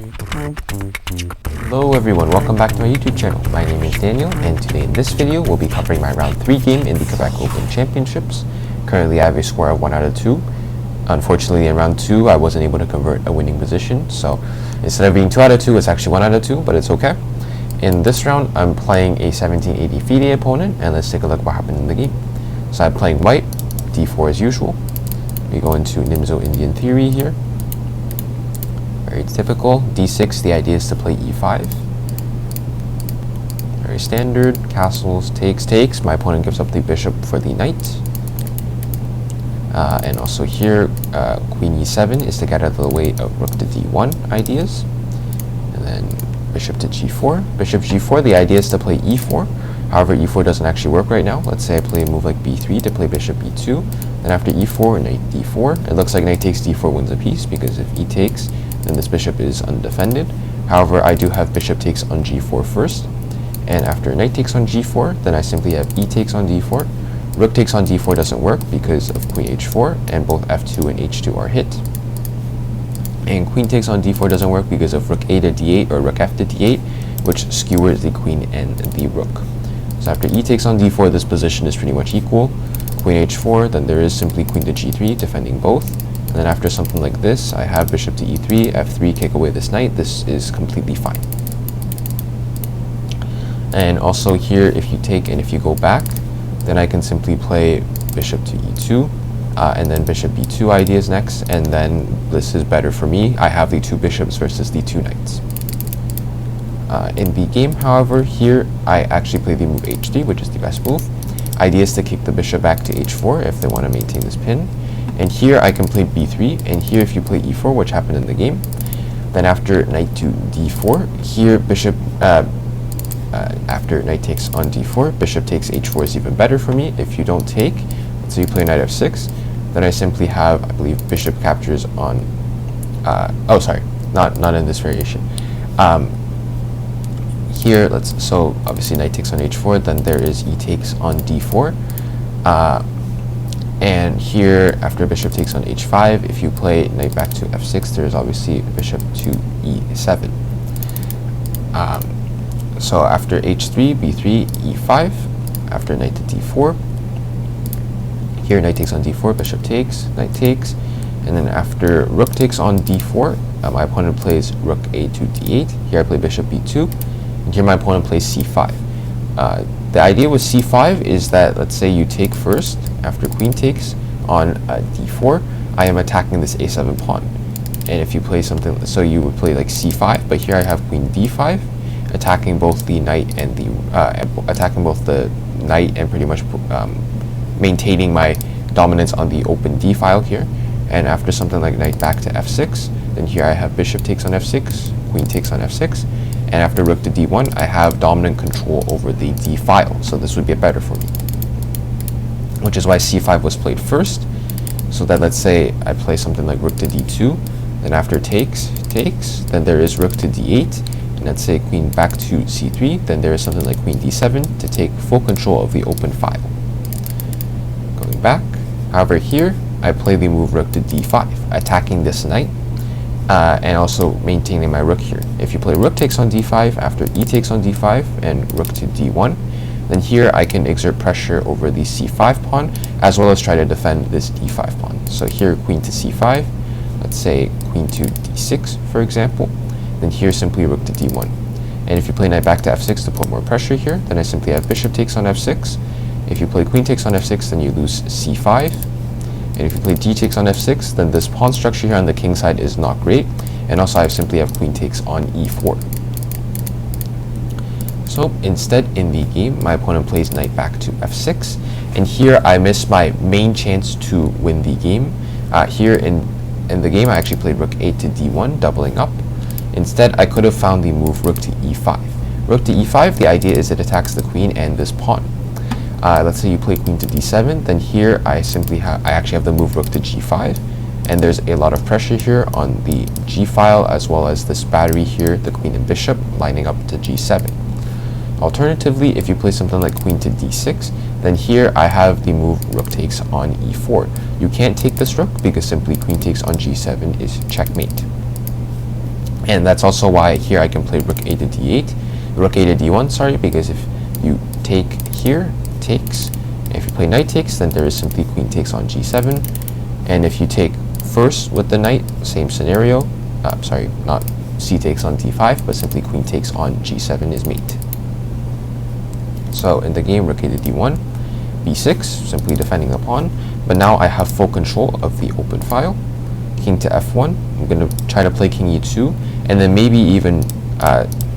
Hello everyone, welcome back to my YouTube channel. My name is Daniel, and today in this video we'll be covering my round 3 game in the Quebec Open Championships. Currently I have a score of 1 out of 2. Unfortunately in round 2 I wasn't able to convert a winning position, so instead of being 2 out of 2 it's actually 1 out of 2, but it's okay. In this round I'm playing a 1780 FIDE opponent, and let's take a look what happened in the game. So I'm playing white, d4 as usual. We go into Nimzo Indian theory here. Very typical. d6, the idea is to play e5. Very standard. Castles, takes. My opponent gives up the bishop for the knight. And also here, queen e7 is to get out of the way of rook to d1 ideas. And then bishop to g4. Bishop g4, the idea is to play e4. However, e4 doesn't actually work right now. Let's say I play a move like b3 to play bishop e2. Then after e4, knight d4. It looks like knight takes d4 wins a piece, because if e takes, then this bishop is undefended. However, I do have bishop takes on g4 first. And after knight takes on g4, then I simply have e takes on d4. Rook takes on d4 doesn't work because of queen h4, and both f2 and h2 are hit. And queen takes on d4 doesn't work because of rook a to d8 or rook f to d8, which skewers the queen and the rook. So after e takes on d4, this position is pretty much equal. Queen h4, then there is simply queen to g3, defending both. And then after something like this, I have bishop to e3, f3, kick away this knight. This is completely fine. And also here, if you take and if you go back, then I can simply play bishop to e2, and then bishop b2 ideas next, and then this is better for me. I have the 2 bishops versus the 2 knights. In the game, however, here I actually play the move h3, which is the best move. Idea is to kick the bishop back to h4 if they want to maintain this pin. And here I can play b3, and here if you play e4, which happened in the game, then after knight to d4, here bishop, after knight takes on d4, bishop takes h4 is even better for me. If you don't take, let's say you play knight f6, then I simply have, I believe, bishop captures on, oh sorry, not in this variation. Here, so obviously knight takes on h4, then there is e takes on d4. And here, after bishop takes on h5, if you play knight back to f6, there's obviously bishop to e7. So after h3, b3, e5, after knight to d4, here knight takes on d4, bishop takes, knight takes, and then after rook takes on d4, my opponent plays rook a to d8. Here I play bishop b2, and here my opponent plays c5. The idea with c5 is that, let's say you take first, after queen takes on d4, I am attacking this a7 pawn. And if you play something, so you would play like c5, but here I have queen d5, attacking both the knight and pretty much maintaining my dominance on the open d file here. And after something like knight back to f6, then here I have bishop takes on f6, queen takes on f6, and after rook to d1, I have dominant control over the d file, so this would be better for me. Which is why c5 was played first, so that let's say I play something like rook to d2, then after takes, then there is rook to d8, and let's say queen back to c3, then there is something like queen d7 to take full control of the open file. Going back, however here, I play the move rook to d5, attacking this knight, and also maintaining my rook here. If you play rook takes on d5 after e takes on d5 and rook to d1, then here I can exert pressure over the c5 pawn, as well as try to defend this d5 pawn. So here queen to c5, let's say queen to d6 for example, then here simply rook to d1. And if you play knight back to f6 to put more pressure here, then I simply have bishop takes on f6. If you play queen takes on f6, then you lose c5. And if you play g takes on f6, then this pawn structure here on the king side is not great. And also I simply have queen takes on e4. So instead in the game, my opponent plays knight back to f6. And here I miss my main chance to win the game. Here in the game, I actually played rook a to d1, doubling up. Instead, I could have found the move rook to e5. Rook to e5, the idea is it attacks the queen and this pawn. Let's say you play queen to d7, then here I actually have the move rook to g5, and there's a lot of pressure here on the g file, as well as this battery here, the queen and bishop, lining up to g7. Alternatively, if you play something like queen to d6, then here I have the move rook takes on e4. You can't take this rook because simply queen takes on g7 is checkmate. And that's also why here I can play rook a to d8, rook a to d1, sorry, because if you take here, takes, and if you play knight takes, then there is simply queen takes on g7. And if you take first with the knight, same scenario, sorry, not c takes on d5, but simply queen takes on g7 is mate. So in the game, rook a to d1, b6, simply defending the pawn, but now I have full control of the open file. King to f1, I'm going to try to play king e2, and then maybe even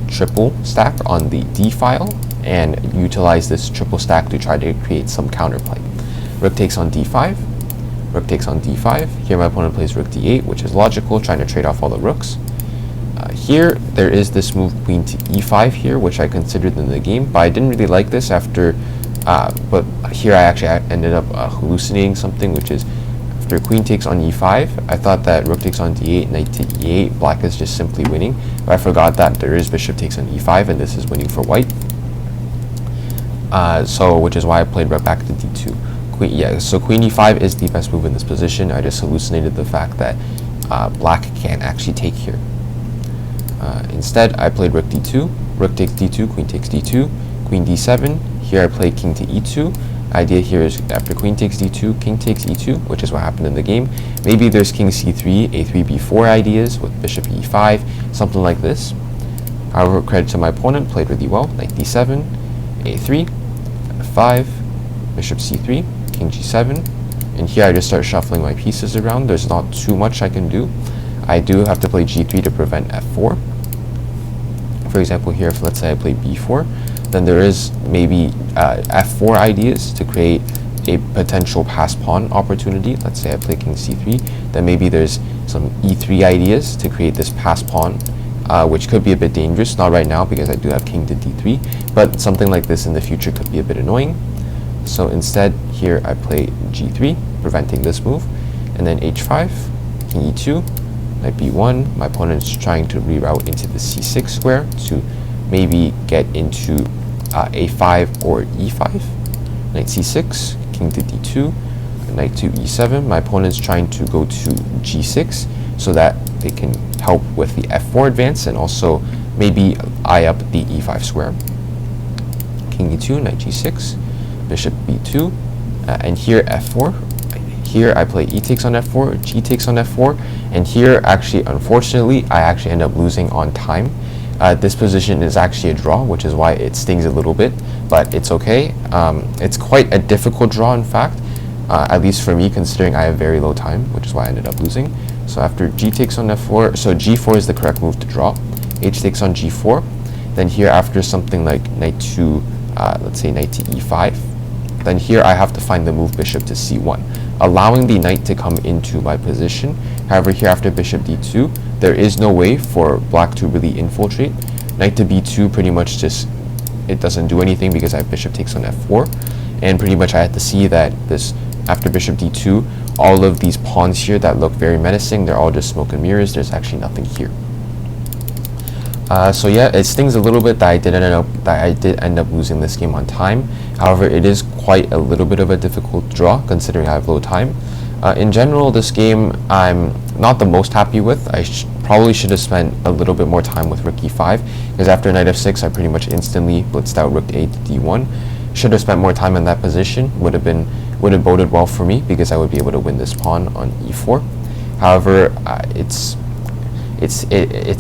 triple stack on the d file, and utilize this triple stack to try to create some counterplay. Rook takes on d5, rook takes on d5, here my opponent plays rook d8, which is logical, trying to trade off all the rooks. Here, there is this move queen to e5 here, which I considered in the game, but I didn't really like this after, but here I actually ended up hallucinating something, which is after queen takes on e5, I thought that rook takes on d8, knight to e8, black is just simply winning, but I forgot that there is bishop takes on e5, and this is winning for white. So, which is why I played right back to d2. So queen e5 is the best move in this position. I just hallucinated the fact that black can't actually take here. Instead, I played rook d2, rook takes d2, queen takes d2, queen d7. Here I play king to e2. Idea here is after queen takes d2, king takes e2, which is what happened in the game. Maybe there's king c3, a3, b4 ideas with bishop e5, something like this. However, credit to my opponent, played really well. Knight d7, a3, f5, bishop c3, king g7, and here I just start shuffling my pieces around. There's not too much I can do. I do have to play g3 to prevent f4. For example, here, if let's say I play b4, then there is maybe f4 ideas to create a potential pass pawn opportunity. Let's say I play king c3, then maybe there's some e3 ideas to create this pass pawn, which could be a bit dangerous. Not right now because I do have king to d3, but something like this in the future could be a bit annoying. So instead, here I play g3, preventing this move, and then h5, king e2, knight b1. My opponent is trying to reroute into the c6 square to maybe get into a5 or e5. Knight c6, king to d2, knight to e7. My opponent is trying to go to g6 so that they can help with the f4 advance and also maybe eye up the e5 square. King e2, knight g6, bishop b2, and here f4. Here I play e takes on f4, g takes on f4, and here actually, unfortunately, I actually end up losing on time. This position is actually a draw, which is why it stings a little bit, but it's okay. It's quite a difficult draw, in fact, at least for me, considering I have very low time, which is why I ended up losing. So after g takes on f4, so g4 is the correct move to draw. H takes on g4. Then here after something like knight to, let's say knight to e5, then here I have to find the move bishop to c1, allowing the knight to come into my position. However, here after bishop d2, there is no way for black to really infiltrate. Knight to b2 pretty much just, it doesn't do anything because I have bishop takes on f4. And pretty much I had to see that this, after bishop d2, all of these pawns here that look very menacing, they're all just smoke and mirrors. There's actually nothing here. So yeah, it stings a little bit that I did end up losing this game on time. However, it is quite a little bit of a difficult draw considering I have low time. In general, this game I'm not the most happy with. I probably should have spent a little bit more time with rook e5 because after knight f6, I pretty much instantly blitzed out rook a to d1. Should have spent more time in that position. Would have boded well for me because I would be able to win this pawn on e4. However, it's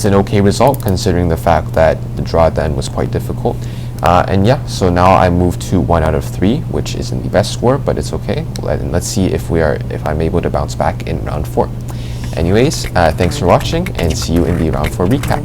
an okay result considering the fact that the draw at the end was quite difficult. And yeah, so now I move to 1 out of 3, which isn't the best score, but it's okay. Let's see if I'm able to bounce back in round 4. Anyways, thanks for watching and see you in the round 4 recap.